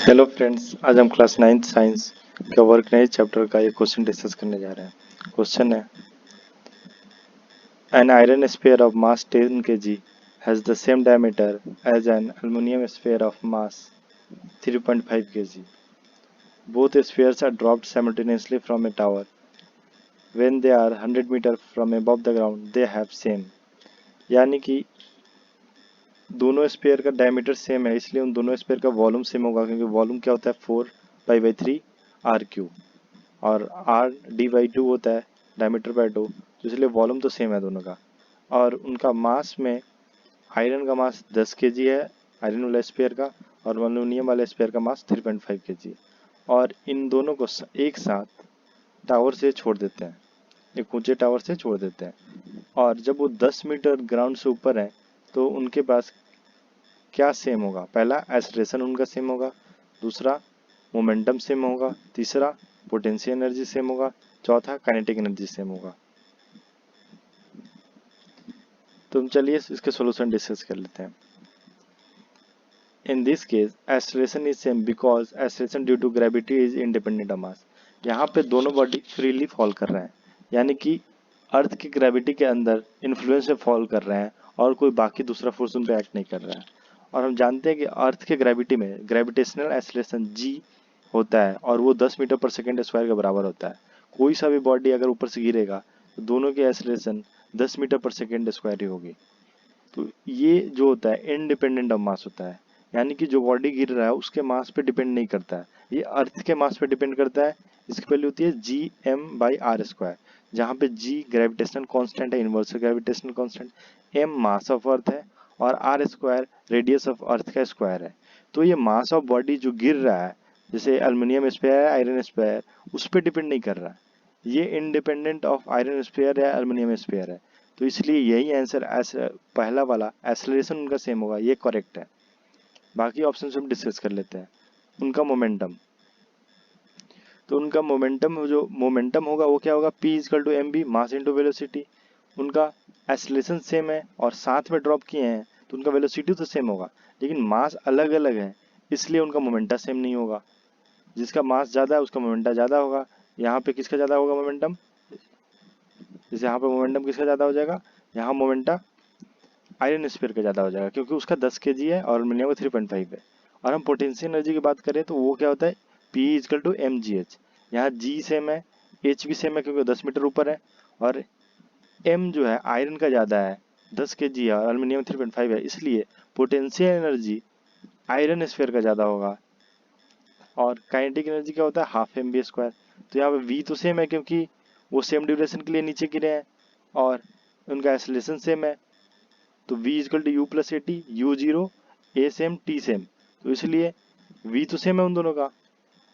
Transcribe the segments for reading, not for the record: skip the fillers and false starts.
Hello friends, आज हम class 9th science का वर्क नाइट चैप्टर का एक क्वेश्चन डिस्कस करने जा रहे हैं। क्वेश्चन है, an iron sphere of mass 10 kg has the same diameter as an aluminium sphere of mass 3.5 kg. Both spheres are dropped simultaneously from a tower. When they are 100 meter from above the ground, they have same. यानी कि दोनों sphere का diameter same है, इसलिए उन दोनों sphere का volume same होगा, क्योंकि वॉल्यूम क्या होता है 4 पाई/3 r³ और आर डी बाई टू होता है डायमीटर बाई टू, तो इसलिए वॉल्यूम तो सेम है दोनों का। और उनका मास में आयरन का मास 10 kg है आयरन वाला स्फीयर का, और एल्युमिनियम वाला स्फीयर का मास 3.5 kg। और इन दोनों को एक साथ टावर से छोड़ देते हैं, एक ऊंचे टावर से छोड़ देते हैं। और जब वो 10 मीटर ग्राउंड से ऊपर है तो उनके पास क्या सेम होगा? पहला एक्सेलरेशन उनका सेम होगा, दूसरा मोमेंटम सेम होगा, तीसरा पोटेंशियल एनर्जी सेम होगा, चौथा काइनेटिक एनर्जी सेम होगा। तो हम चलिए इसके सॉल्यूशन डिस्कस कर लेते हैं। In this case acceleration is same because acceleration due to gravity is independent of mass. यहाँ पे दोनों बॉडी फ्रीली फॉल कर रहे हैं, यानी कि अर्थ की ग्रेविटी के अंदर इन्फ्लुएंस से फॉल कर रहे हैं और कोई बाकी दूसरा फोर्स उन पर एक्ट नहीं कर रहा है। और हम जानते हैं कि अर्थ के ग्रेविटी में ग्रेविटेशनल एक्सेलरेशन g होता है और वो 10 मीटर पर सेकेंड स्क्वायर के बराबर होता है। कोई सा भी बॉडी अगर ऊपर से गिरेगा तो दोनों की एक्सेलरेशन 10 मीटर पर सेकेंड स्क्वायर ही होगी। तो ये जो होता है इंडिपेंडेंट ऑफ मास होता है, यानी कि जो बॉडी गिर रहा है उसके मास पे डिपेंड नहीं करता है, ये अर्थ के मास पे डिपेंड करता है। इसकी वैल्यू होती है Gm/r², जहाँ पे g ग्रेविटेशनल कांस्टेंट है, universal gravitational constant, m mass of earth है और r² रेडियस ऑफ अर्थ का स्क्वायर है। तो ये मास ऑफ बॉडी जो गिर रहा है, जैसे एल्युमिनियम स्फीयर है, आयरन स्फीयर, उस पर डिपेंड नहीं कर रहा है, ये इंडिपेंडेंट ऑफ आयरन स्फीयर या एल्युमिनियम स्फीयर है। तो इसलिए यही आंसर पहला वाला एक्सेलरेशन उनका सेम होगा, ये करेक्ट है। बाकी ऑप्शन हम डिस्कस कर लेते हैं। उनका मोमेंटम, तो उनका मोमेंटम जो मोमेंटम होगा वो क्या होगा, P equal to mv mass into velocity. उनका एक्सेलरेशन सेम है और साथ में ड्रॉप किए हैं तो उनका वेलोसिटी तो सेम होगा, लेकिन मास अलग अलग है, इसलिए उनका मोमेंटा सेम नहीं होगा। जिसका मास ज़्यादा है उसका मोमेंटा ज़्यादा होगा। यहाँ पे किसका ज़्यादा होगा मोमेंटम, जैसे यहाँ पे मोमेंटम किसका ज़्यादा हो जाएगा, यहाँ मोमेंटा आयरन स्फीयर का ज़्यादा हो जाएगा, क्योंकि उसका 10 kg है और एल्युमिनियम का 3.5 है। और हम पोटेंशियल एनर्जी की बात करें तो वो क्या होता है, P इक्वल टू mgh। यहाँ g सेम है, h भी सेम है क्योंकि 10 मीटर ऊपर है, और m जो है आयरन का ज़्यादा है 10 kg है और एल्युमिनियम 3.5 है, इसलिए पोटेंशियल एनर्जी आयरन स्फीयर का ज़्यादा होगा। और काइनेटिक एनर्जी क्या होता है, हाफ mv²। तो यहाँ पे v तो सेम है क्योंकि वो सेम ड्यूरेशन के लिए नीचे गिरे हैं, और उनका एक्सेलरेशन सेम है, तो v equal to u plus a t, u zero, a same t same, तो इसलिए v तो सेम है उन दोनों का।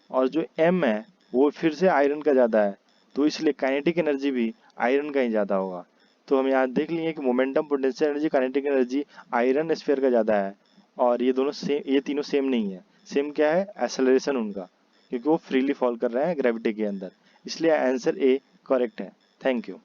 और जो m है वो फिर से आयरन का ज़्यादा है, तो इसलिए काइनेटिक एनर्जी भी आयरन का ही ज़्यादा होगा। तो हम यहाँ देख लिए कि momentum, potential energy, kinetic energy iron sphere का ज़्यादा है, और ये दोनों सेम, ये तीनों सेम नहीं है। सेम क्या है, एक्सेलरेशन उनका, क्योंकि वो फ्रीली फॉल कर रहे हैं ग्रेविटी के अंदर, इसलिए आंसर ए करेक्ट है। Thank you.